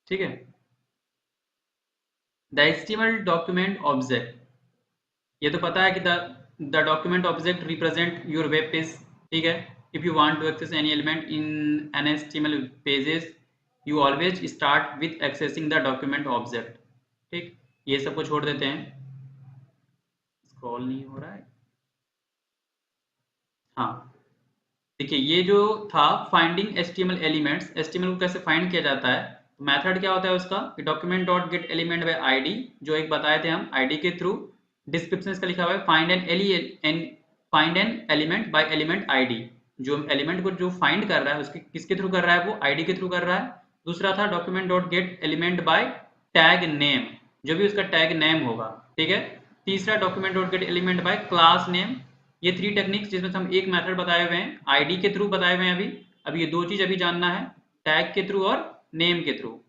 ठीक है। The HTML document object, ये तो पता है कि the document object represent your web page, ठीक है। If you want to access any element in an HTML pages, you always start with accessing the document object, ठीक। ये सबको छोड़ देते हैं, स्क्रॉल नहीं हो रहा है। हाँ, देखिए ये जो था फाइंडिंग HTML एलिमेंट्स, HTML को कैसे फाइंड किया जाता है, तो मेथड क्या होता है उसका, document dot get element by ID, जो एक बताए थे हम आईडी के थ्रू। डिस्क्रिप्शन इसका लिखा हुआ है find an element by element ID, जो एलिमेंट को जो फाइंड कर रहा है उसके किसके थ्रू कर रहा है, वो आईडी के थ्रू कर रहा है। दूसरा था document dot get element bye tag name, जो भी उसका टैग नेम होगा, ठीक है। तीसरा document dot get element bye class name. ये 3 टेक्निक्स जिसमें से हम एक मेथड बताए हुए हैं, आईडी के थ्रू बताए हुए हैं अभी। अब ये दो चीज अभी जानना है, टैग के थ्रू और नेम के थ्रू।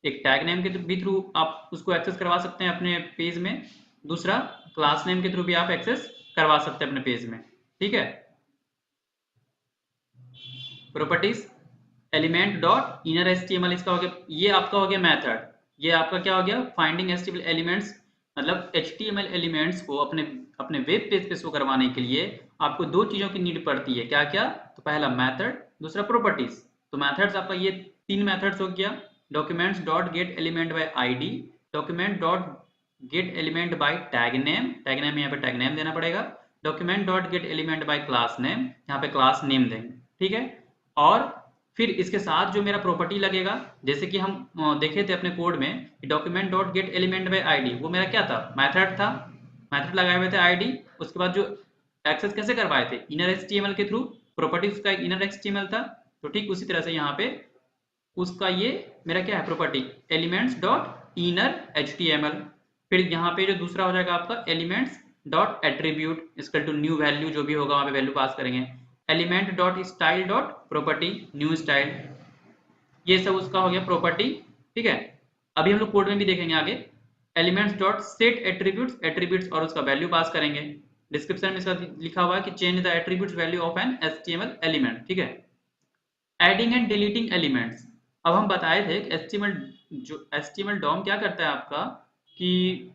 एक टैग नेम के भी थ्रू आप उसको एक्सेस करवा सकते हैं अपने पेज में, दूसरा क्लास नेम के थ्रू भी आप एक्सेस करवा सकते हैं अपने पेज में, ठीक है। Properties element dot inner HTML, इसका हो गया, ये आपका हो गया मेथड। ये आपका क्या हो गया, फाइंडिंग एचटीएमएल एलिमेंट्स, मतलब एचटीएमएल एलिमेंट्स को अपने अपने वेब पेज पे शो करवाने के लिए आपको दो चीजों की नीड पड़ती है, क्या क्या, तो पहला मेथड, दूसरा प्रॉपर्टीज। तो मेथड्स आपका ये 3 मेथड्स हो गया, documents dot get element by ID, document dot get element bye tag name, tag name यहाँ पे टैग नेम देना पड़ेगा, document dot get element bye class name, यहाँ पे क्लास नेम देंगे, ठीक है। और फिर इसके साथ जो मेरा प्रॉपर्टी लगेगा, जैसे कि हम देखे थे अपने कोड में, document dot get element by ID, वो मेरा क्या था, मेथड था, मेथड लगाए हुए थे आईडी। उसके बाद जो एक्सेस कैसे करवाए थे, इनर एचटीएमएल के थ्रू, प्रॉपर्टी उसका एक इनर एचटीएमएल था। तो ठीक उसी तरह से यहाँ पे उसका ये मेरा क्या है, property elements dot inner HTML. फिर यहाँ पे जो दूसरा हो जाएगा आपका elements dot attribute equal to new value, जो भी होगा वहाँ पे वैल्यू पास करेंगे, element dot style dot property new style, ये सब उसका हो गया प्रॉपर्टी, ठीक है। अभी हम लोग कोड में भी देखेंगे आगे, elements dot set attributes, attributes और उसका वैल्यू पास करेंगे। डिस्क्रिप्शन में इसका लिखा हुआ है कि change the attributes value of an HTML element, ठीक है। एडिंग एंड डिलीटिंग एलिमेंट्स, अब हम बताए थे कि एचटीएमएल, जो एचटीएमएल डॉम क्या करता है आपका, कि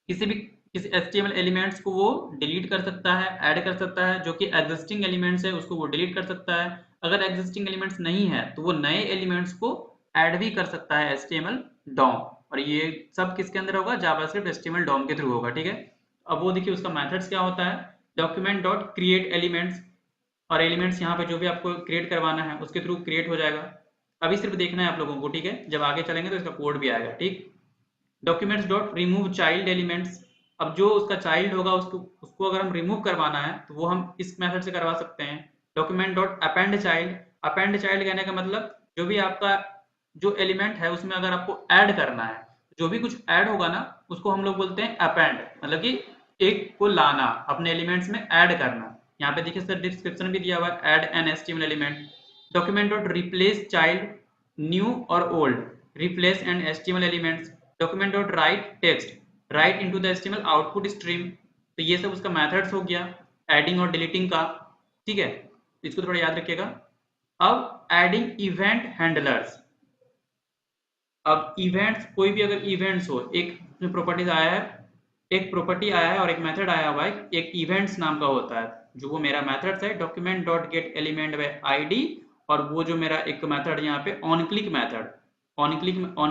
किसी एचटीएमएल एलिमेंट्स को वो डिलीट कर सकता है, ऐड कर सकता है, जो कि एग्जिस्टिंग एलिमेंट्स है उसको वो डिलीट कर सकता है। अगर एग्जिस्टिंग एलिमेंट्स नहीं है तो वो नए एलिमेंट्स को ऐड भी कर सकता है एचटीएमएल डॉम। और ये सब किसके अंदर होगा, जावास्क्रिप्ट एचटीएमएल डॉम के थ्रू होगा, ठीक है। अब वो देखिए उसका मेथड्स क्या होता है, डॉक्यूमेंट डॉट क्रिएट एलिमेंट्स, और एलिमेंट्स यहाँ पे जो भी आपको क्रिएट करवाना है उसके थ्रू क्रिएट हो जाएगा। अभी सिर्फ देखना है आप लोगों को, ठीक है, जब आगे चलेंगे तो इसका कोड भी आएगा, ठीक। Documents dot remove child elements, अब जो उसका चाइल्ड होगा उसको उसको अगर हम रिमूव करवाना है तो वो हम इस मेथड से करवा सकते हैं। Document dot append child, append child कहने का मतलब जो भी आपका जो एलिमेंट है उसमें अगर आपको ऐड करना है, जो भी कुछ ऐड होगा ना उसको हम लोग बोलते हैं अपेंड, मतलब कि एक को लाना अपने एलिमेंट्स में ऐड करना। यहाँ पे देखिए सर डिस्क्रिप्शन भी दिया हुआ है, add an HTML element. Document dot replace child, new और old, replace and HTML elements. Document dot write text, write into the HTML output stream. तो ये सब उसका मेथड्स हो गया एडिंग और डिलीटिंग का, ठीक है। इसको थोड़ा याद रखिएगा। अब एडिंग इवेंट हैंडलर्स, अब इवेंट्स, कोई भी अगर इवेंट्स हो, एक प्रॉपर्टीज आया है, एक प्रॉपर्टी आया है और एक मेथड आया हुआ है, एक इवेंट्स नाम का होता है, जो वो मेरा मेथड्स है document dot get element by ID. और वो जो मेरा एक मेथड यहाँ पे on click method, on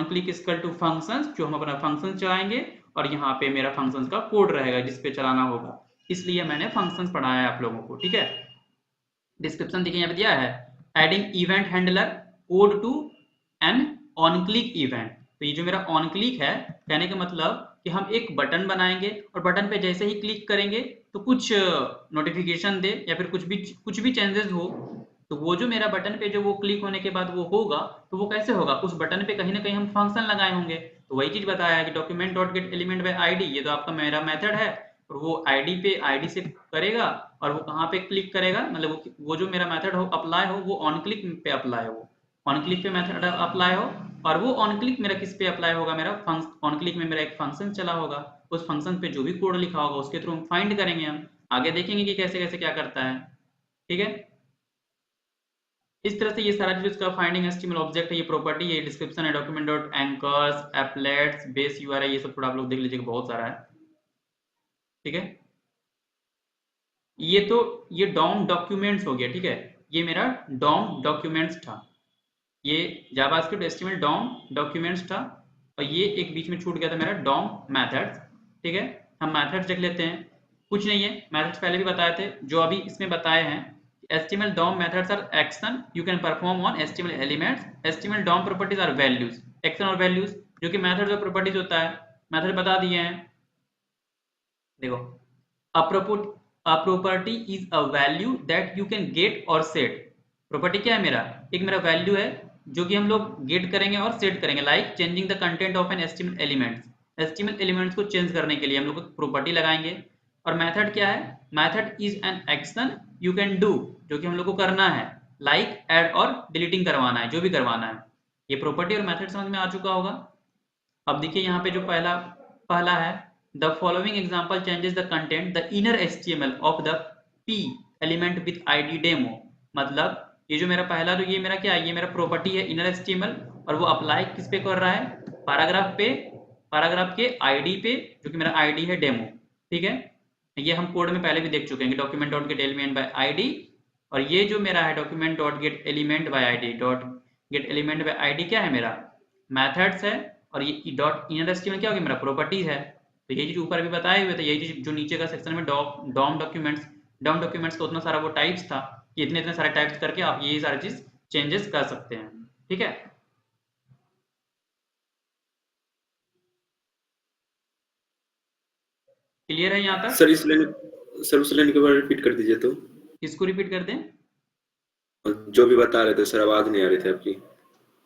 click equal to functions, जो हम अपना फंक्शन चलाएंगे, और यहाँ पे मेरा फंक्शंस का कोड रहेगा जिसपे चलाना होगा, इसलिए मैंने फंक्शंस पढ़ाया है आप लोगों को, ठीक है। डिस्क्रिप्शन देखिए यहाँ पे दिया है, adding event handler code to an on click event. तो ये जो मेरा ऑन क्लिक है, कहने का मतलब कि हम एक बटन बनाएंगे और बटन पे जैसे ही क्लिक करेंगे तो कुछ नोटिफिकेशन दे या फिर कुछ भी चेंजेस हो, तो वो जो मेरा बटन पे जो वो क्लिक होने के बाद वो होगा, तो वो कैसे होगा, उस बटन पे कहीं ना कहीं हम फंक्शन लगाए होंगे। तो वही चीज बताया है कि document dot get element by ID, ये तो आपका मेरा मेथड है, और वो आईडी पे आईडी से करेगा, और वो कहाँ पे क्लिक करेगा, मतलब वो जो मेरा मेथड हो अप्लाई हो, वो ऑन क्लिक पे अप्लाई हो, ऑन क्लिक पे मेथड अप्लाई हो। और वो ऑन क्लिक मेरा किस पे अप्लाई होगा, मेरा ऑन क्लिक में मेरा एक फंक्शन चला होगा, उस फंक्शन पे जो भी कोड लिखा होगा उसके थ्रू हम फाइंड करेंगे, हम आगे देखेंगे कि कैसे कैसे क्या करता है, ठीक है। इस तरह से ये सारा जो इसका फाइंडिंग एचटीएमएल ऑब्जेक्ट है, ये प्रॉपर्टी, ये डिस्क्रिप्शन है, document dot anchors, एप्लेट्स, base URL, ये सब थोड़ा आप लोग देख लीजिएगा, बहुत सारा है। ठीक है, ये तो ये डॉम डॉक्यूमेंट्स हो गया। ठीक है, ये मेरा डॉम डॉक्यूमेंट्स था, ये जावास्क्रिप्ट एचटीएमएल डॉम डॉक्यूमेंट्स था, और ये एक बीच में छूट गया था मेरा डॉम मेथड्स। ठीक है, हम मेथड्स देख लेते हैं। कुछ नहीं है, मेथड्स पहले भी बताए थे, जो अभी इसमें बताए हैं। HTML DOM methods are action you can perform on HTML elements. HTML DOM properties are values, action और values, जो कि methods और properties होता है। मेथड बता दिए हैं, देखो, a property is a value that you can get or set. Property क्या है मेरा, एक मेरा वैल्यू है जो कि हम लोग गेट करेंगे और सेट करेंगे, like changing the content of an HTML elements. HTML elements को चेंज करने के लिए हम लोग प्रॉपर्टी लगाएंगे। और मेथड क्या है, method is an action you can do, जो कि हम लोग को करना है, लाइक ऐड और डिलीटिंग करवाना है, जो भी करवाना है। ये प्रॉपर्टी और मेथड समझ में आ चुका होगा। अब देखिए यहाँ पे जो पहला पहला है, the following example changes the content the inner HTML of the p element with id demo. मतलब ये जो मेरा पहला, जो ये मेरा क्या है, ये मेरा प्रॉपर्टी है इनर HTML, और वो अप्लाई किस पे कर रहा है, पैराग्राफ पे, पैराग्राफ के id पे, जो कि मेरा id है डेमो। ठीक है, ये हम कोड में पहले भी देख चुके हैं कि document dot get element by id, और ये जो मेरा है document dot get element by id, dot get element by id क्या है मेरा, मैथड्स है, और ये डॉट इनर HTML क्या हो गया मेरा, प्रॉपर्टीज है। तो यही चीज ऊपर भी बताए हुए थे, यही चीज जो नीचे का सेक्शन में डॉम डॉक्यूमेंट्स का उतना सारा वो टाइप्स था कि इतने इतने सारे टाइप्स करके आप यही सारी चीज चेंजेस कर सकते हैं। ठीक है, क्लियर है यहाँ तक? सर उस लाइन के बारे में रिपीट कर दीजिए तो। इसको रिपीट कर दें। जो भी बता रहे थे सर, आवाज नहीं आ रही थी आपकी।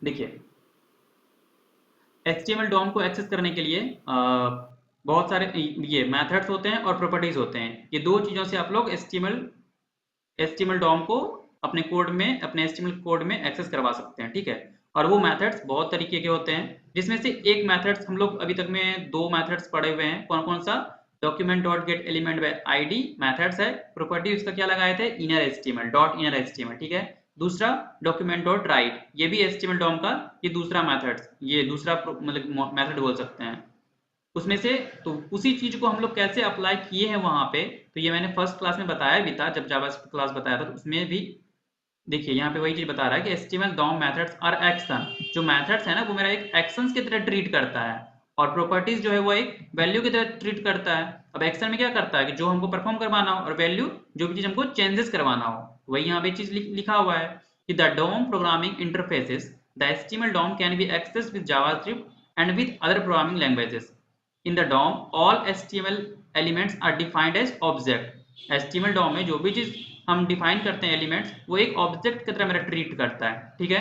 देखिए, HTML DOM को एक्सेस करने के लिए बहुत सारे ये मेथड्स होते हैं और प्रॉपर्टीज होते हैं। ये दो चीजों से आप लोग HTML DOM को अपने कोड में, अपने HTML कोड में एक्सेस करवा सकते हैं। ठीक है, और वो मेथड्स बहुत तरीके के होते हैं, जिसमें से एक मेथड्स हम लोग अभी तक में दो मेथड्स पढ़े हुए हैं। कौन कौन सा, document dot get element by id methods है, प्रॉपर्टी उसका क्या लगाए थे, inner HTML, dot inner HTML। ठीक है, दूसरा डॉक्यूमेंट डॉट राइट, ये भी HTML DOM का ये दूसरा मेथड, ये दूसरा मतलब मेथड बोल सकते हैं उसमें से। तो उसी चीज को हम लोग कैसे अप्लाई किए हैं वहां पे, तो ये मैंने फर्स्ट क्लास में बताया भी था, जब जावास्क्रिप्ट क्लास बताया था, तो उसमें भी देखिए यहाँ पे वही चीज बता रहा है कि HTML DOM methods are action. जो मेथड्स है ना, वो मेरा एक एक्शंस की तरह ट्रीट करता है, और प्रॉपर्टीज जो है वो एक वैल्यू की तरह ट्रीट करता है। अब एक्शन में क्या करता है कि जो हमको परफॉर्म करवाना हो, और वैल्यू जो भी चीज हमको चेंजेस करवाना हो, वही यहाँ पे चीज लिखा हुआ है कि the DOM programming interfaces, the HTML DOM can be access with JavaScript and with other programming languages. In the DOM all HTML elements are defined as object। HTML DOM में जो भी चीज हम डिफाइन करते हैं एलिमेंट्स, वो एक object की तरह मेरा ट्रीट करता है। ठीक है,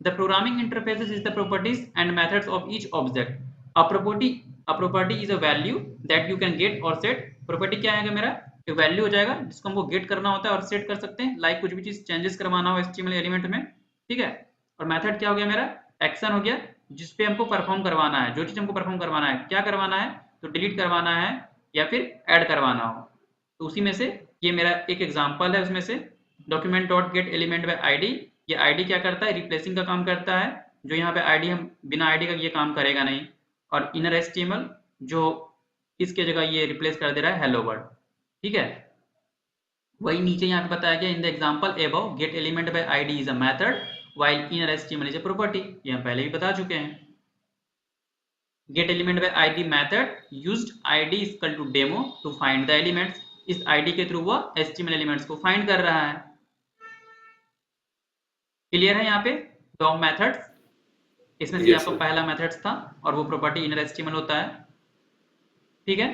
the programming interfaces is the properties and methods of each object. A property is a value that you can get और सेट। प्रॉपर्टी क्या है मेरा, एक वैल्यू हो जाएगा जिसको हमको गेट करना होता है और सेट कर सकते हैं, लाइक कुछ भी चीज चेंजेस करवाना हो HTML एलिमेंट में। ठीक है, और मेथड क्या हो गया मेरा, एक्शन हो गया, जिसपे हमको परफॉर्म करवाना है, जो चीज हमको परफॉर्म करवाना है, क्या करवाना है, तो डिलीट करवाना है या फिर ऐड करवाना हो, तो उसी में से ये मेरा एक एग्जांपल है। उसमें से document dot get element by ID, ये आईडी क्या करता है, रिप्लेसिंग का काम करता है, जो यहाँ पे आईडी, हम बिना आईडी का ये काम करेगा नहीं। और इनर HTML जो इसके जगह ये रिप्लेस कर दे रहा है हेलो वर्ल्ड। ठीक है, वही नीचे यहाँ पे बताया गया, in the example above get element by ID is a method while inner HTML is a property. ये हम पहले भी बता चुके हैं। Get element by id method used id is equal to demo to find the elements. इस id के through वो HTML एलिमेंट्स को फाइंड कर रहा है। क्लियर है यहाँ पे DOM मेथड्स, इसमें से यस आपका सर। पहला मेथड्स था, और वो प्रॉपर्टी इनर HTML होता है। ठीक है,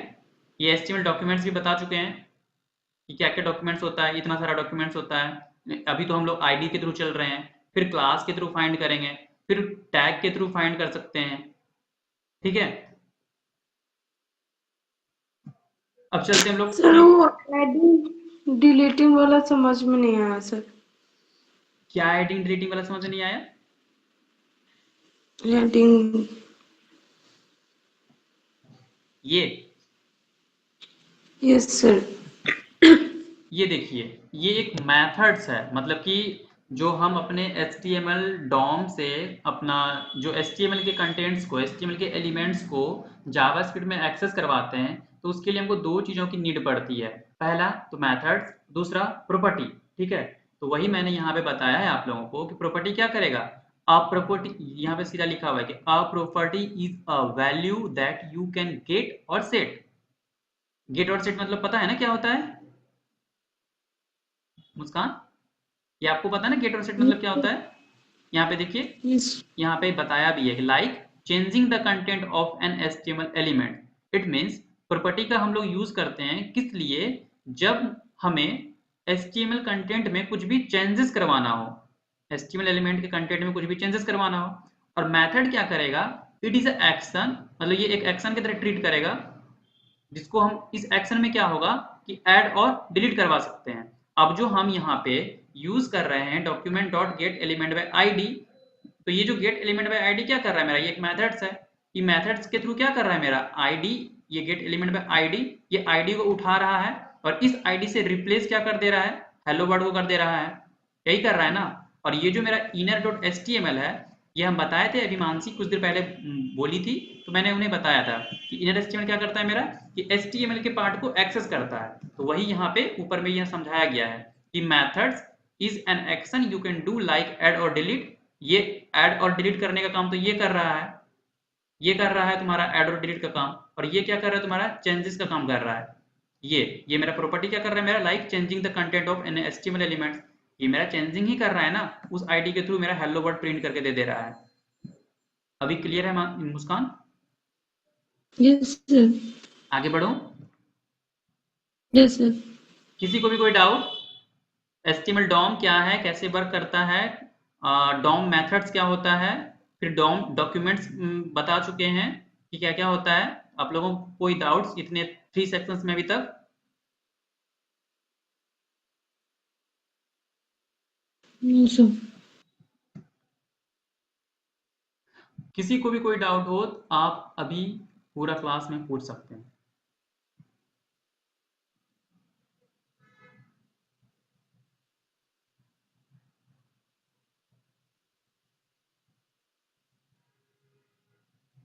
ये HTML डॉक्यूमेंट्स भी बता चुके हैं कि क्या क्या डॉक्यूमेंट्स होता है, इतना सारा डॉक्यूमेंट्स होता है। अभी तो हम लोग id के थ्रू चल रहे हैं, फिर क्लास के थ्रू फाइंड करेंगे, फिर टैग के थ्रू फाइंड कर सकते हैं। ठीक है, अब चलते हैं हम लोग सर वो एडिंग डिलीटिंग वाला समझ में नहीं आया सर। क्या एडिंग डिलीटिंग वाला समझ नहीं आया? एडिंग, ये यस सर। ये देखिए, ये एक मेथड्स है, मतलब कि जो हम अपने HTML DOM से अपना जो HTML के कंटेंट्स को, HTML के एलिमेंट्स को जावास्क्रिप्ट में एक्सेस करवाते हैं, तो उसके लिए हमको दो चीज़ों की नीड पड़ती है। पहला तो मेथड्स, दूसरा प्रॉपर्टी। ठीक है, तो वही मैंने यहाँ पे बताया है आप लोगों को कि प्रॉपर्टी क्या करेगा। अ प्रॉपर्टी, यहाँ पे सीधा लिखा हुआ है कि a property is a value that you can get और सेट। गेट और सेट मतलब पता है ना क्या होता है मुस्कान? ये आपको पता है ना गेट और सेट मतलब क्या होता है? यहाँ पे देखिए, यस। यहाँ पे बताया भी है कि like changing the content of an HTML element. It means property का हम लोग यूज करते हैं किस लिए, जब हमें HTML कंटेंट में कुछ भी चेंजेस करवाना हो, HTML एलिमेंट के कंटेंट में कुछ भी चेंजेस करवाना हो। और मेथड क्या करेगा, इट इज अ एक्शन, मतलब ये एक एक्शन की तरह ट्रीट करेगा, जिसको हम इस एक्शन में क्या होगा कि ऐड और डिलीट करवा सकते हैं। अब जो हम यहाँ पे यूज कर रहे हैं document dot get element by ID, तो ये जो गेट एलिमेंट बाय आईडी क्या कर रहा है मेरा, ये एक मेथड्स है। ये मेथड्स के थ्रू क्या कर रहा है मेरा आईडी, ये गेट एलिमेंट बाय आईडी, ये आईडी को उठा रहा है और इस आईडी से रिप्लेस क्या कर दे रहा है, हेलो वर्ड को कर दे रहा है। यही कर रहा है ना। और ये जो मेरा इनर डॉट एचटीएमएल है, ये हम बताए थे, अभी मानसी कुछ देर पहले बोली थी, तो मैंने उन्हें बताया था कि इनर एचटीएमएल क्या करता है मेरा, कि एचटीएमएल के पार्ट को एक्सेस करता है। तो वही यहाँ पे ऊपर में यह समझाया गया है कि methods is an action you can do like add और डिलीट। ये ऐड और डिलीट करने का काम तो ये कर रहा है, ये कर रहा है तुम्हारा ऐड और डिलीट का काम। और ये क्या कर रहा है तुम्हारा, चेंजेस का काम कर रहा है। ये मेरा प्रॉपर्टी क्या कर रहा है मेरा, like changing the content of an HTML elements. ये मेरा चेंजिंग ही कर रहा है ना, उस आईडी के थ्रू मेरा हेलो वर्ड प्रिंट करके दे दे रहा है। अभी क्लियर है मुस्कान? Yes sir. आगे बढ़ो। Yes sir. किसी को भी कोई डाउट? HTML DOM क्या है, कैसे वर्क करता है, DOM मेथड्स क्या होता है, फिर DOM डॉक्यूमेंट्स बता चुके हैं कि क्या क्या होता है। आप लोगों को कोई डाउट्स इतने 3 सेक्शंस में अभी तक? No sir. किसी को भी कोई डाउट हो तो आप अभी पूरा क्लास में पूछ सकते हैं।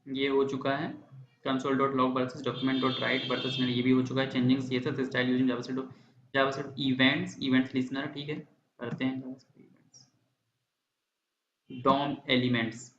ये हो चुका है console dot log versus document dot right versus, ये भी हो चुका है changing CSS style using JavaScript events listener. ठीक है, करते हैं जावास्क्रिप्ट इवेंट्स DOM एलिमेंट्स।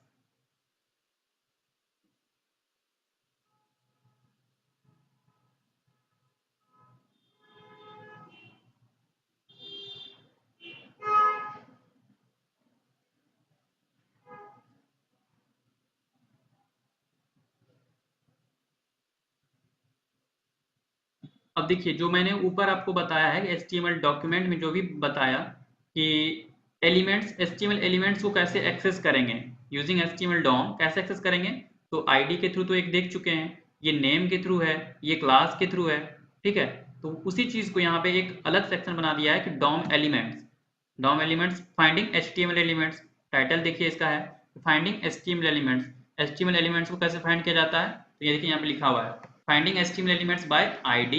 अब देखिए, जो मैंने ऊपर आपको बताया है कि HTML डॉक्यूमेंट में जो भी बताया कि एलिमेंट्स, HTML एलिमेंट्स को कैसे एक्सेस करेंगे यूजिंग HTML DOM, कैसे एक्सेस करेंगे, तो आईडी के थ्रू तो एक देख चुके हैं, ये नेम के थ्रू है, ये क्लास के थ्रू है। ठीक है, तो उसी चीज को यहाँ पे एक अलग सेक्शन बना दिया है कि DOM elements finding HTML elements. Title देखिए इसका है finding HTML elements. HTML elements को कैसे फाइंड किया जाता है, तो ये देखिए यहाँ पे लिखा हुआ है finding HTML elements bye ID,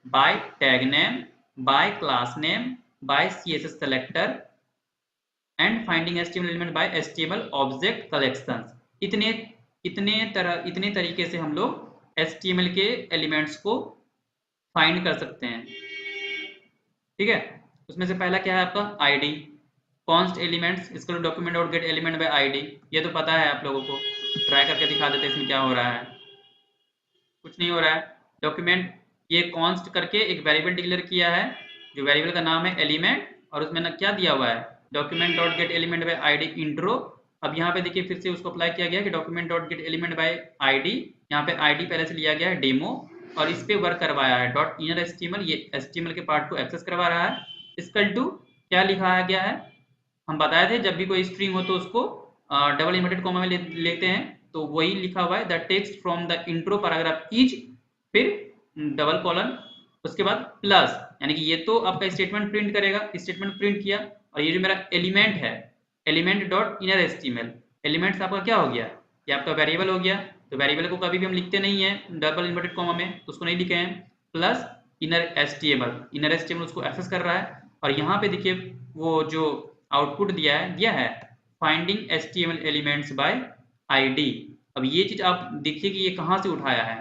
by tag name, by class name, by CSS selector and finding HTML element by HTML object collections। इतने इतने तरीके से हम लोग HTML के एलिमेंट्स को फाइंड कर सकते हैं। ठीक है, उसमें से पहला क्या है आपका ID, कॉन्स्ट एलिमेंट्स, इसका डॉक्यूमेंट और गेट एलिमेंट बाय ID। ये तो पता है आप लोगों को, ट्राई करके दिखा देते हैं इसमें क्या हो रहा है। कुछ नहीं हो रहा है। डॉक्यूमेंट, ये कॉन्स्ट करके एक वेरिएबल डिक्लेयर किया है, जो वेरिएबल का नाम है एलिमेंट, और उसमें ना क्या दिया हुआ है, document dot get element by ID intro. अब यहाँ पे देखिए फिर से उसको अप्लाई किया गया कि document dot get element by ID, यहाँ पे आईडी पहले से लिया गया है डेमो, और इस पे वर्क करवाया है डॉट इनर एचटीएमएल, ये एचटीएमएल के पार्ट को एक्सेस करवा रहा है। इक्वल टू क्या लिखा गया है, हम बताए थे जब भी कोई स्ट्रिंग हो तो उसको डबल इन्वर्टेड कॉमा में लेते हैं, तो वही लिखा हुआ है the text from the intro paragraph each, फिर डबल कॉलन, उसके बाद प्लस, यानी कि ये तो आपका स्टेटमेंट प्रिंट करेगा, स्टेटमेंट प्रिंट किया। और ये जो मेरा एलिमेंट है, element dot inner HTML, elements आपका क्या हो गया, ये आपका वेरिएबल हो गया। तो वेरिएबल को कभी भी हम लिखते नहीं है डबल इन्वर्टेड कॉमा में, उसको नहीं लिखे हैं। Plus inner HTML, inner HTML उसको एक्सेस कर रहा है। और यहाँ पे देखिए वो जो आउटपुट दिया है finding HTML elements bye ID। अब ये चीज आप देखिए कि ये कहाँ से उठाया है,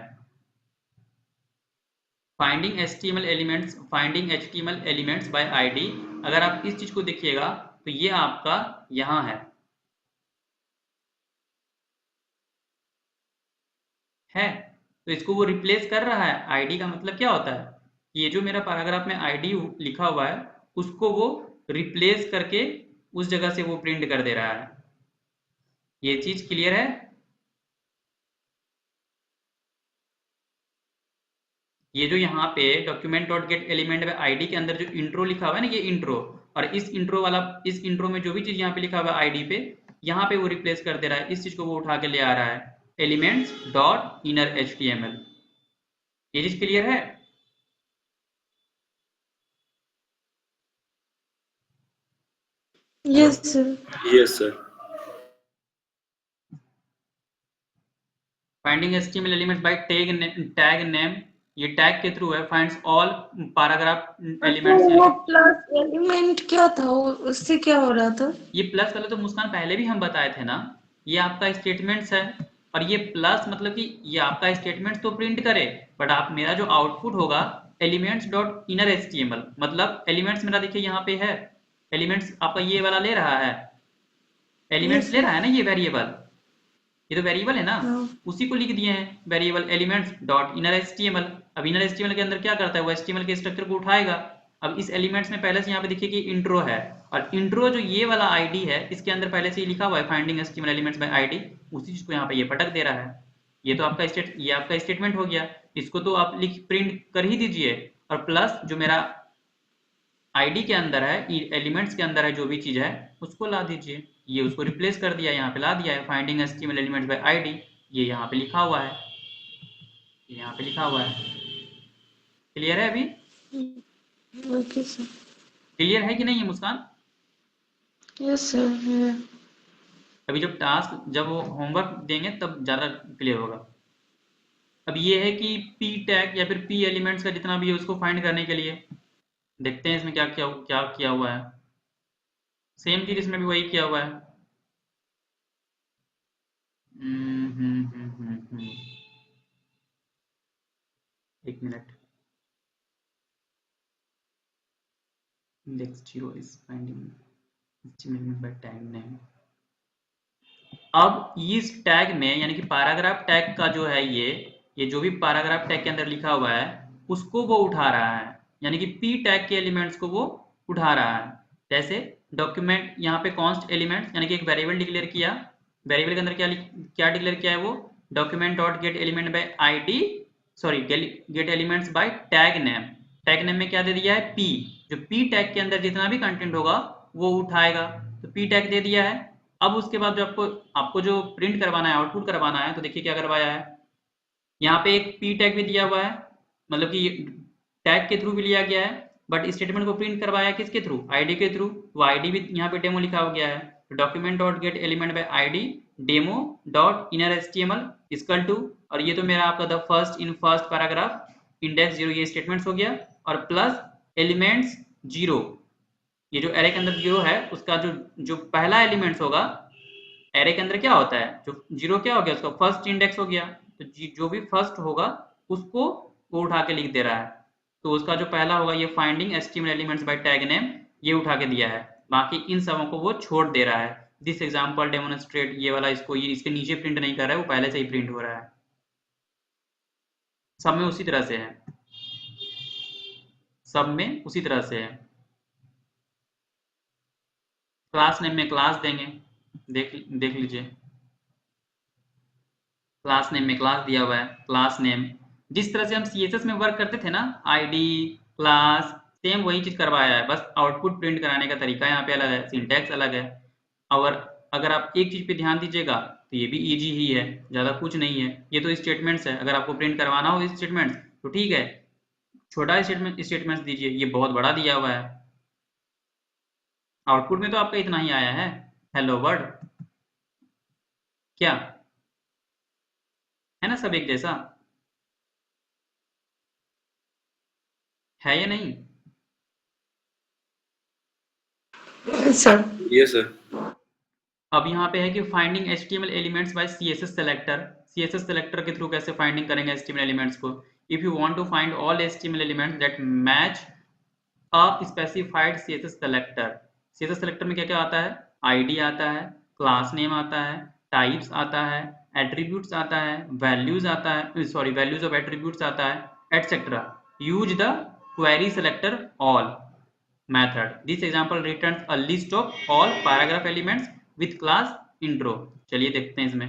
finding HTML elements bye ID। अगर आप इस चीज को देखिएगा तो ये आपका यहाँ है तो इसको वो रिप्लेस कर रहा है। आईडी का मतलब क्या होता है, ये जो मेरा पैराग्राफ में आईडी लिखा हुआ है उसको वो रिप्लेस करके उस जगह से वो प्रिंट कर दे रहा है। ये चीज क्लियर है? ये जो यहाँ पे डॉक्यूमेंट डॉट गेट एलिमेंट में आईडी के अंदर जो इंट्रो लिखा हुआ है ना, ये इंट्रो, और इस इंट्रो में जो भी चीज यहाँ पे लिखा हुआ है आईडी पे, यहाँ पे वो रिप्लेस कर दे रहा है। इस चीज को वो उठा के ले आ रहा है एलिमेंट्स डॉट इनर HTML। ये चीज क्लियर है? Yes sir. Yes sir. Finding HTML elements bye tag name, ये टैग के थ्रू है। फाइंड्स ऑल पैराग्राफ एलिमेंट्स, वो प्लस एलिमेंट क्या था, उससे क्या हो रहा था? ये प्लस वाला तो मुस्कान पहले भी हम बताए थे ना, ये आपका स्टेटमेंट्स है। और ये प्लस मतलब कि ये आपका स्टेटमेंट्स तो प्रिंट करे, बट आप मेरा जो आउटपुट होगा एलिमेंट्स डॉट इनर HTML, मतलब एलिमेंट्स मेरा देखिए यहाँ पे है, एलिमेंट्स आपका ये वाला ले रहा है, एलिमेंट्स यस ले सर। रहा है ना, ये वेरिएबल, ये तो वेरिएबल है ना, हाँ। उसी को लिख दिए हैं variable elements dot inner HTML। अब इनर HTML के अंदर क्या करता है, वो HTML के स्ट्रक्चर को उठाएगा। अब इस एलिमेंट्स में पहले से यहाँ पे देखिए कि इंट्रो है, और इंट्रो जो ये वाला आईडी है इसके अंदर पहले से ही लिखा हुआ है finding HTML elements bye ID, उसी चीज को यहाँ पे ये पटक दे रहा है। ये तो आपका ये आपका स्टेटमेंट हो गया, इसको तो आप लिख प्रिंट कर ही दीजिए। और प्लस जो मेरा आईडी के अंदर है, एलिमेंट्स के अंदर है जो भी चीज है उसको ला दीजिए। ये उसको रिप्लेस कर दिया, यहाँ पे ला दिया है finding HTML elements bye ID, ये यहाँ पे लिखा हुआ है, ये यहाँ पे लिखा हुआ है। क्लियर है? अभी ओके सर। क्लियर है कि नहीं है मुस्कान? यस सर है। अभी जब वो होमवर्क देंगे तब ज्यादा क्लियर होगा। अब ये है कि पी टैग या फिर पी एलिमेंट्स का जितना भी है उसको फाइंड करने के लिए देखते हैं इसमें क्या किया हुआ है। सेम चीज इसमें भी वही किया हुआ है। हम्म हम्म हम्म हम्म हम्म। एक minute. index 0 is finding HTML by tag name। अब इस टैग में यानी कि पैराग्राफ टैग का जो है ये जो भी पैराग्राफ टैग के अंदर लिखा हुआ है उसको वो उठा रहा है, यानी कि पी टैग के एलिमेंट्स को वो उठा रहा है। जैसे डॉक्यूमेंट यहाँ पे कॉन्स्ट एलिमेंट्स यानी कि एक वेरिएबल डिक्लेयर किया, वेरिएबल के अंदर क्या डिक्लेयर किया है वो, document dot get element by ID, sorry gate elements bye tag name. Tag name में क्या दे दिया है, पी। जो पी टैग के अंदर जितना भी कंटेंट होगा वो उठाएगा, तो पी टैग दे दिया है। अब उसके बाद जो आपको जो प्रिंट करवाना है, आउटपुट करवाना है, तो देखिए क्या करवाया है, यहाँ पे एक पी टैग भी दिया हुआ है, मतलब कि टैग के थ्रू भी लिया गया है, बट स्टेटमेंट को प्रिंट करवाया किसके थ्रू, आईडी के थ्रू। वो आईडी भी यहाँ पे डेमो लिखा हो गया है, तो document dot get element by ID demo dot inner HTML equal to, और ये तो मेरा आपका the first in first paragraph index 0, ये स्टेटमेंट्स हो गया, और प्लस एलिमेंट्स 0, ये जो एरे के अंदर 0 है उसका जो पहला एलिमेंट्स होगा, एरे के अंदर क्या होता है, जो 0 क्या हो गया, उसका फर्स्ट इंडेक्स हो गया, तो जो भी फर्स्ट होगा उसको वो उठा के लिख दे रहा है। तो उसका जो पहला होगा ये finding HTML elements bye tag name, ये उठा के दिया है, बाकी इन सबों को वो छोड़ दे रहा है। दिस एग्जाम्पल डेमोन्स्ट्रेट, ये वाला इसको ये इसके नीचे प्रिंट नहीं कर रहा है, वो पहले से ही प्रिंट हो रहा है। सब में उसी तरह से है, सब में उसी तरह से है। क्लास नेम में क्लास देंगे, देख लीजिए, क्लास नेम में क्लास दिया हुआ है, क्लास नेम जिस तरह से हम CSS में वर्क करते थे ना, आईडी क्लास, सेम वही चीज करवाया है, बस आउटपुट प्रिंट कराने का तरीका यहाँ पे अलग है, सिंटैक्स अलग है। और अगर आप एक चीज पे ध्यान दीजिएगा तो ये भी इजी ही है, ज्यादा कुछ नहीं है। ये तो स्टेटमेंट्स है, अगर आपको प्रिंट करवाना हो स्टेटमेंट्स तो ठीक है, छोटा स्टेटमेंट्स दीजिए, ये बहुत बड़ा दिया हुआ है। आउटपुट में तो आपका इतना ही आया है, हेलो वर्ड, क्या है ना, सब एक जैसा है या नहीं? Sir Yes, sir. अब यहाँ पे है कि finding HTML elements by CSS selector. CSS selector के थ्रू कैसे फाइंडिंग करेंगे HTML एलिमेंट्स को? If you want to find all HTML elements that match a specified CSS selector. CSS selector में क्या क्या आता है? ID आता है, क्लास नेम आता है, टाइप्स आता है, एट्रीब्यूट्स आता है, वैल्यूज आता है, सॉरी वैल्यूज ऑफ एट्रीब्यूट्स आता है, etcetera. Use the query selector all method. This example returns a list of all paragraph elements with class intro. चलिए देखते हैं इसमें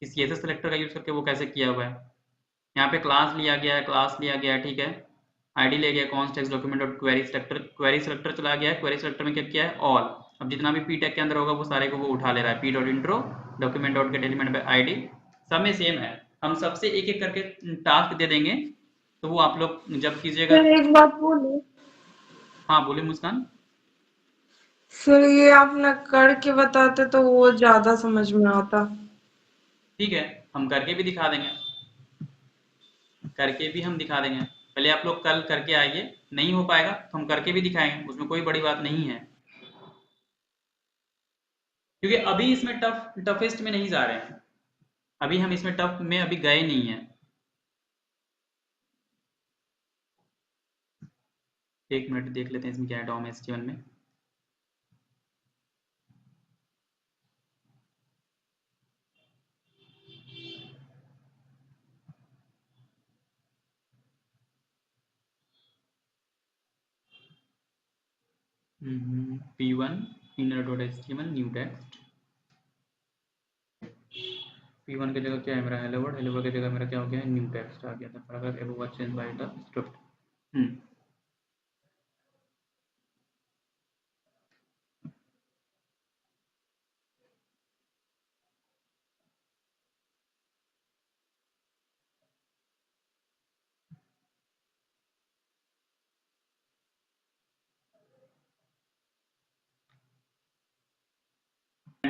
इस CSS सेलेक्टर का यूज करके वो कैसे किया हुआ है। यहाँ पे क्लास लिया गया है, क्लास लिया गया है, ठीक है, आईडी ले गया, const text document dot query selector चला गया है, क्वेरी सेलेक्टर में क्या किया है? ऑल। अब जितना भी पी टैग के अंदर होगा वो सारे को वो उठा ले रहा है, P dot intro document dot get element by ID. सब में सेम है, हम सबसे एक एक करके टास्क दे देंगे, तो वो आप लोग जब कीजिएगा। सर एक बात बोले। हाँ बोले मुस्कान। सर ये आपने करके बताते तो वो ज्यादा समझ में आता। ठीक है, हम करके भी दिखा देंगे, करके भी हम दिखा देंगे। पहले आप लोग कल करके आइए, नहीं हो पाएगा तो हम करके भी दिखाएंगे, उसमें कोई बड़ी बात नहीं है, क्योंकि अभी इसमें टफेस्ट में नहीं जा रहे हैं, अभी हम इसमें टफ में अभी गए नहीं हैं। एक मिनट देख लेते हैं इसमें क्या है डॉम एचटीएमएल में। P1 inner.html new text. P1 की जगह क्या है मेरा? Hello world. हेलो वर्ल्ड की जगह मेरा क्या हो गया? न्यू टेक्स्ट आ गया था। Paragraph above was change by the script.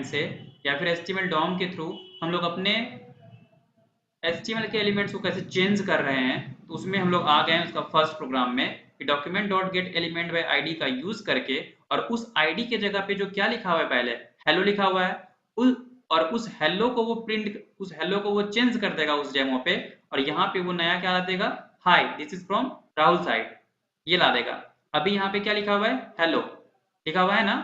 से या फिर HTML डॉम के थ्रू हम लोग अपने HTML के एलिमेंट्स को कैसे चेंज कर रहे हैं, तो उसमें हम लोग आ गए हैं उसका फर्स्ट प्रोग्राम में कि document dot get element by ID का यूज करके, और उस आईडी के जगह पे जो क्या लिखा हुआ है, पहले हेलो लिखा हुआ है, उस हेलो को वो प्रिंट, उस हेलो को वो चेंज कर देगा उस डेमो पे, और यहाँ पे वो नया क्या ला देगा? Hi this is from Rahul side, ये ला देगा। अभी यहाँ पे क्या लिखा हुआ है? हेलो लिखा हुआ है ना,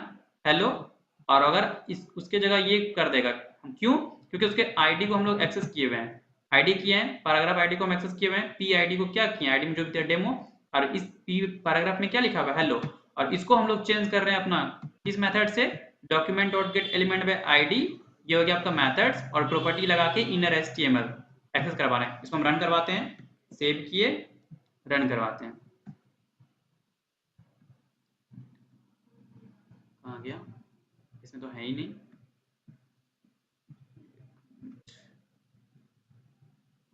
हेलो। और अगर इस उसके जगह ये कर देगा, क्यों? क्योंकि उसके आईडी को हम लोग एक्सेस किए हुए हैं, आईडी किए हैं, पैराग्राफ आईडी को हम एक्सेस किए हुए हैं, पी आईडी को क्या किए हैं, आईडी में जो भी डेमो, और इस पी पैराग्राफ में क्या लिखा हुआ है? हेलो। और इसको हम लोग चेंज कर रहे हैं अपना किस मेथड से? Document dot get element by ID, ये हो गया आपका मेथड्स, और प्रॉपर्टी लगा के इनर एचटीएमएल एक्सेस करवा रहे हैं। इसको हम रन करवाते हैं, सेव किए, रन करवाते हैं। कहाँ गया? इसमें तो है ही नहीं।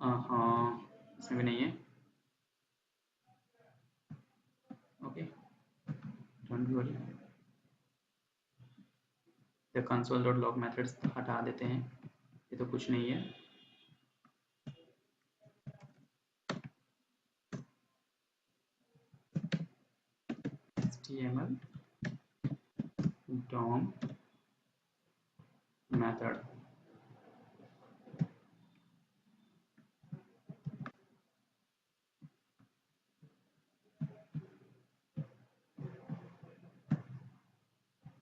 हाँ इसमें भी नहीं है। Okay don't worry, the console.log methods हटा देते हैं, ये तो कुछ नहीं है। HTML DOM मेथड,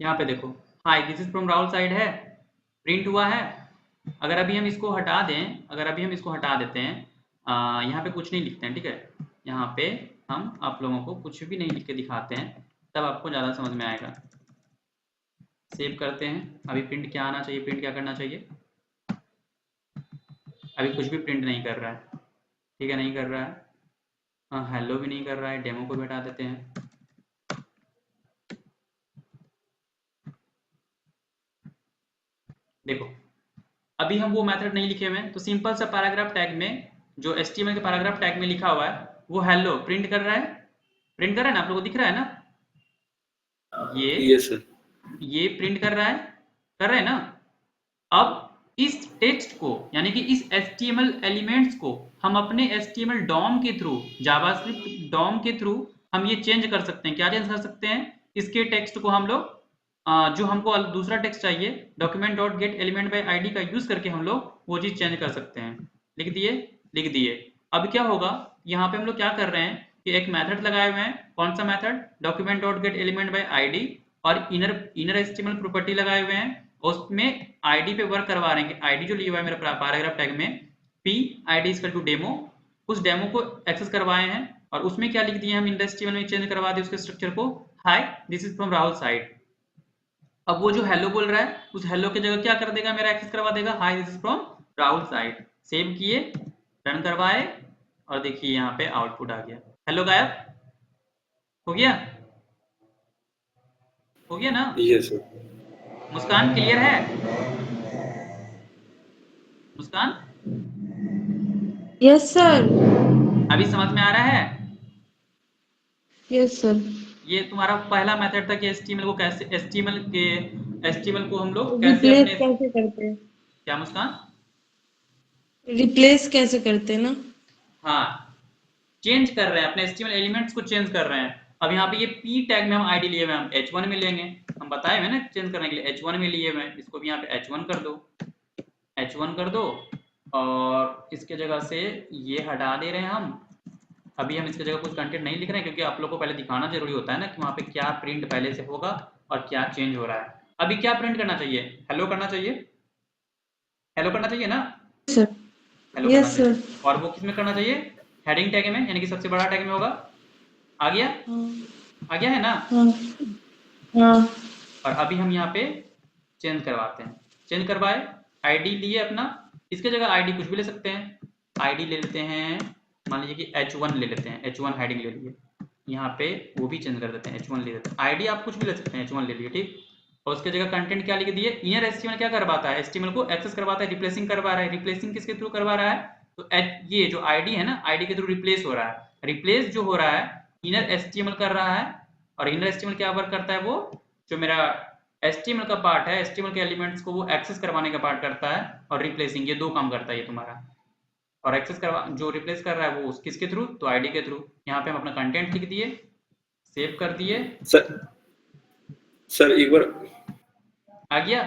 यहाँ पे देखो hi this is from Rahul side है, प्रिंट हुआ है। अगर अभी हम इसको हटा दें, अगर अभी हम इसको हटा देते हैं, यहाँ पे कुछ नहीं लिखते हैं, ठीक है, यहाँ पे हम आप लोगों को कुछ भी नहीं लिख के दिखाते हैं, तब आपको ज़्यादा समझ में आएगा। सेव करते हैं। अभी प्रिंट क्या आना चाहिए, प्रिंट क्या करना चाहिए? अभी कुछ भी प्रिंट नहीं कर रहा है, ठीक है, नहीं कर रहा है। हाँ हेलो भी नहीं कर रहा है, डेमो को भी हटा देते हैं। देखो अभी हम वो मेथड नहीं लिखे हुए हैं, तो सिंपल सा पैराग्राफ टैग में जो HTML के पैराग्राफ टैग में लिखा हुआ है वो हेलो प्रिंट कर रहा है, प्रिंट कर रहा है ना, आप लोगों को दिख रहा है ना? Yes, sir. ये प्रिंट कर रहा है, कर रहा है ना? अब इस टेक्स्ट को यानी कि इस HTML एलिमेंट्स को हम अपने HTML डॉम के थ्रू, जावास्क्रिप्ट डॉम के थ्रू हम ये चेंज कर सकते हैं। क्या चेंज कर सकते हैं? इसके टेक्स्ट को हम लोग जो हमको दूसरा टेक्स्ट चाहिए document dot get element by ID का यूज करके हम लोग वो चीज चेंज कर सकते हैं। लिख दिए, लिख दिए। अब क्या होगा, यहाँ पे हम लोग क्या कर रहे हैं कि एक मेथड लगाए हुए हैं। कौन सा method? Document dot get element by ID, और इनर एचटीएमएल प्रॉपर्टी लगाए हुए हैं, उसमें आईडी पे वर्क करवा रहे हैं। आईडी जो लिया हुआ है मेरा पैराग्राफ टैग में p id equal to demo, उस डेमो को एक्सेस करवाए हैं और उसमें क्या लिख दिए हम इन एचटीएमएल में चेंज करवा दिए उसके स्ट्रक्चर को, hi this is from Rahul side. अब वो जो हेलो बोल रहा है उस हेलो की जगह क्या कर देगा, मेरा एक्सेस करवा देगा hi this is from Rahul side. Save किए, रन करवाए और देखिए यहाँ पे आउटपुट आ गया। हेलो गायब हो गया, हो गया ना? Yes sir. मुस्कान क्लियर है? मुस्कान यस सर। अभी समझ में आ रहा है? Yes sir. ये तुम्हारा पहला मेथड था कि एचटीएमएल को कैसे एचटीएमएल को हम लोग कैसे रिप्लेस अपने, कैसे करते हैं? क्या मुस्कान? रिप्लेस कैसे करते हैं ना? हाँ, चेंज कर रहे हैं अपने एचटीएमएल एलिमेंट्स को चेंज कर रहे हैं। अब यहाँ पे ये p टैग में हम आईडी लिए हुए हैं, हम h1 में लेंगे, हम बताए हुए ना चेंज करने के लिए h1 में लिए हुए हैं। इसको भी यहाँ पे h1 कर दो, h1 कर दो और इसके जगह से ये हटा दे रहे हैं हम। अभी हम इसके जगह कुछ कंटेंट नहीं लिख रहे हैं क्योंकि आप लोग को पहले दिखाना जरूरी होता है ना कि वहाँ पे क्या प्रिंट पहले से होगा और क्या चेंज हो रहा है। अभी क्या प्रिंट करना चाहिए? हेलो करना चाहिए, हेलो करना चाहिए ना? सर। हेलो करना यस चाहिए। सर। और वो किस में करना चाहिए? हेडिंग टैग में, यानी कि सबसे बड़ा टैग में होगा। आ गया? आ गया है ना? हाँ हाँ। और अभी हम यहाँ पे चेंज करवाते हैं। चेंज करवाए, आईडी लिए अपना, इसके जगह आईडी कुछ भी ले सकते हैं। आईडी ले लेते हैं, मान लीजिए कि h1 ले लेते हैं, h1 हेडिंग ले लिए, यहाँ पे वो भी चेंज कर देते हैं, h1 ले लेते हैं। आईडी आप कुछ भी ले सकते हैं, h1 ले लिए, ठीक। और उसके जगह कंटेंट क्या लिख दिए, इनर एचटीएमएल क्या करवाता है, एचटीएमएल को एक्सेस करवाता है, रिप्लेसिंग करवा रहा है। रिप्लेसिंग किसके थ्रू करवा रहा है? तो ये जो आईडी है ना, आईडी के थ्रू रिप्लेस हो रहा है। रिप्लेस जो हो रहा है इनर एचटीएमएल कर रहा है, और इनर एचटीएमएल क्या वर्क करता है, वो जो मेरा एचटीएमएल का पार्ट है, एचटीएमएल के एलिमेंट्स को वो एक्सेस करवाने का पार्ट करता है, और रिप्लेसिंग, ये दो काम करता है ये तुम्हारा। और एक्सेस करवा जो रिप्लेस कर रहा है वो किसके थ्रू, तो आईडी के थ्रू। यहाँ पे हम अपना कंटेंट लिख दिए, सेव कर दिए। सर एक बार आ गया?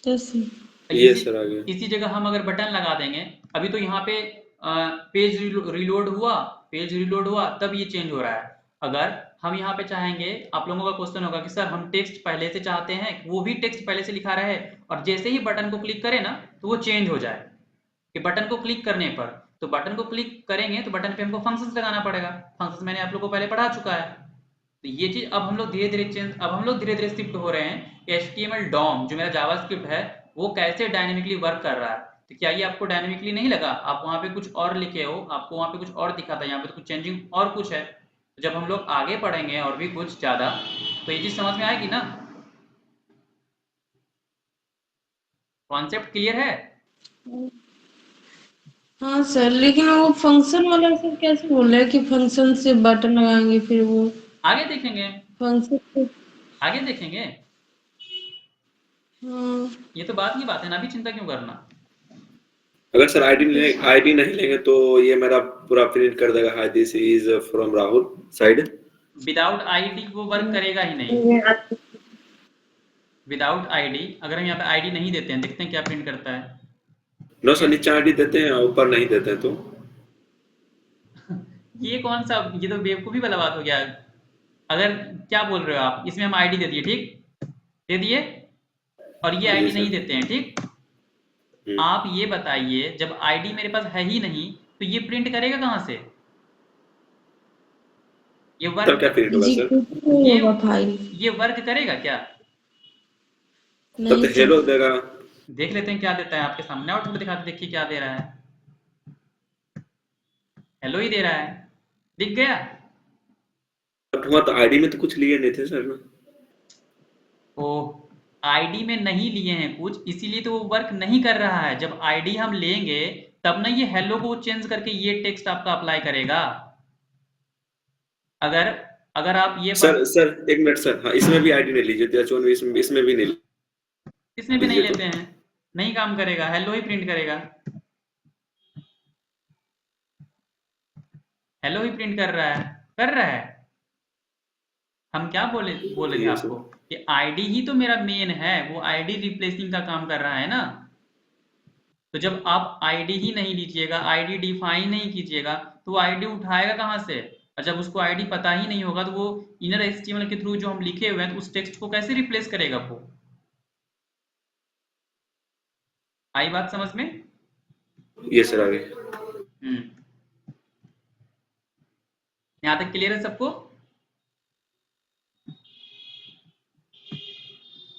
ये सर आ गया। इसी जगह हम अगर बटन लगा देंगे, अभी तो यहाँ पे पेज रिलोड हुआ, पेज रिलोड हुआ तब ये चेंज हो रहा है। अगर हम यहाँ पे चाहेंगे, आप लोगों का क्वेश्चन होगा कि सर हम टेक्स्ट पहले से चाहते हैं, वो भी टेक्स्ट पहले से लिखा रहे और जैसे ही बटन को क्लिक करें ना तो वो चेंज हो जाए, कि बटन को क्लिक करने पर, तो बटन को क्लिक करेंगे तो बटन पे हमको फंक्शंस लगाना पड़ेगा। फंक्शंस मैंने आप लोगों को पहले पढ़ा चुका है। तो ये चीज अब हम लोग धीरे धीरे चेंज, अब हम लोग धीरे धीरे शिफ्ट हो रहे हैं HTML DOM जो मेरा जावास्क्रिप्ट है वो कैसे डायनेमिकली वर्क कर रहा है। तो क्या ये आपको डायनेमिकली नहीं लगा? आप वहां पे कुछ और लिखे हो, आपको वहां पे कुछ और दिखा था, यहाँ पे तो कुछ चेंजिंग और कुछ है। तो जब हम लोग आगे पढ़ेंगे और भी कुछ ज्यादा तो ये चीज समझ में आएगी ना। कॉन्सेप्ट क्लियर है? हाँ सर, लेकिन वो फंक्शन वाला सर कैसे बोल रहे हैं कि फंक्शन से बटन लगाएंगे फिर वो आगे देखेंगे, फंक्शन से। आगे देखेंगे। हाँ ये तो बात की बात है ना, अभी चिंता क्यों करना। अगर सर आईडी नहीं लेंगे तो ये मेरा पूरा प्रिंट कर देगा hi this is from Rahul side. Without ID वो वर्क करेगा ही नहीं। विदाउट आईडी, अगर हम यहाँ पे आईडी नहीं देते हैं, देखते हैं क्या प्रिंट करता है। नो सर, नीचे आईडी देते हैं, ऊपर नहीं देते हैं तो ये कौन सा, ये तो बेवकूफी वाला बात हो गया। अगर क्या बोल रहे हो आप, इसमें हम आईडी दे दिए, ठीक, दे दिए, और ये आईडी नहीं देते हैं, ठीक। आप ये बताइए, जब आईडी मेरे पास है ही नहीं तो ये प्रिंट करेगा कहाँ से? ये वर्क क्या प्रिंट होगा सर? ये वर्क करेगा क्या? तब तो हेलो देगा। देख लेते हैं क्या देता है, आपके सामने आउटपुट दिखाते, देखिए क्या दे रहा है। हेलो ही दे रहा है, दिख गया। हुआ तो आईडी में तो कुछ लिए नहीं थे सर ना। ओ, आईडी में नहीं लिए हैं कुछ, इसीलिए तो वो वर्क नहीं कर रहा है। जब आईडी हम लेंगे तब ना ये हेलो को चेंज करके ये टेक्स्ट आपका अप्लाई करेगा। अगर अगर आप ये सर एक मिनट सर, हाँ इसमें भी आईडी नहीं लीजिए, इसमें भी नहीं, इसमें भी नहीं लेते हैं, नहीं काम करेगा, हेलो ही प्रिंट करेगा, हेलो ही प्रिंट कर रहा है। कर रहा है। हम क्या बोले थे यस आपको कि आईडी ही तो मेरा मेन है, वो आईडी रिप्लेसिंग का काम कर रहा है ना। तो जब आप आईडी ही नहीं लीजिएगा, आईडी डिफाइन नहीं कीजिएगा, तो वो आईडी उठाएगा कहाँ से? और जब उसको आईडी पता ही नहीं होगा तो वो इनर एचटीएमएल के थ्रू जो हम लिखे हुए हैं तो उस टेक्स्ट को कैसे रिप्लेस करेगा वो? आई बात समझ में? यस सर, आगे। हम्म। यहाँ तक क्लियर है सबको?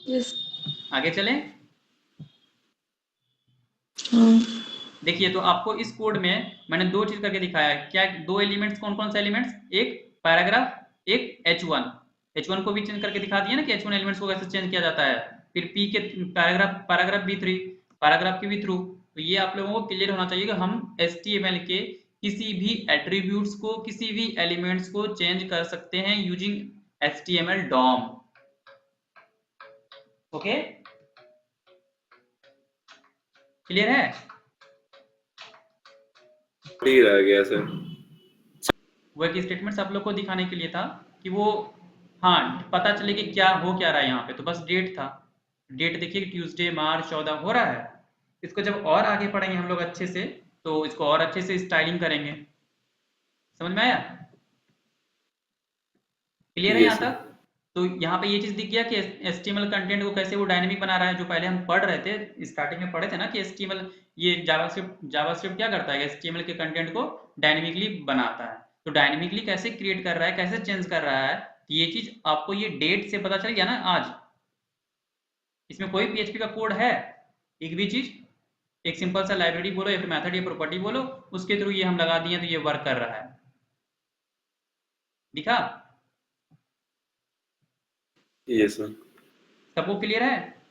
यस। आगे चलें। हाँ। देखिए तो आपको इस कोड में मैंने दो चीज करके दिखाया है। क्या दो एलिमेंट्स? कौन कौन से एलिमेंट्स? एक पैराग्राफ, एक H1। H1 को भी चेंज करके दिखा दिया ना कि H1 एलिमेंट्स को कैसे चेंज किया जाता है। फिर P के पैराग्राफ, पैराग्राफ B3, पैराग्राफ के भी थ्रू। तो ये आप लोगों को क्लियर होना चाहिए कि हम HTML के किसी भी एट्रीब्यूट्स को, किसी भी एलिमेंट्स को चेंज कर सकते हैं using HTML DOM। Okay, clear है? नहीं रह गया सर। वो एक स्टेटमेंट्स आप लोग को दिखाने के लिए था कि वो, हाँ, पता चले कि क्या हो क्या रहा है यहाँ पे। तो बस डेट था, डेट देखिए ट्यूसडे मार्च 14 हो रहा है। इसको जब और आगे पढ़ेंगे हम लोग अच्छे से, तो इसको और अच्छे से स्टाइलिंग करेंगे। समझ में आया? क्लियर है यहाँ यस सर। तक? तो यहाँ पे ये चीज दिख गया कि HTML कंटेंट को कैसे वो डायनेमिक बना रहा है। जो पहले हम पढ़ रहे थे, स्टार्टिंग में पढ़े थे ना कि HTML, ये जावास्क्रिप्ट क्या करता है? HTML के कंटेंट को डायनेमिकली बनाता है। तो डायनेमिकली कैसे क्रिएट कर रहा है, कैसे चेंज कर रहा है, तो ये चीज आपको ये डेट से पता चल गया ना आज। इसमें कोई PHP का कोड है? एक भी चीज? एक सिंपल सा लाइब्रेरी बोलो या फिर मेथड या प्रॉपर्टी बोलो, उसके थ्रू ये हम लगा दिए तो ये वर्क कर रहा है। दिखा? Yes sir. सबको क्लियर है?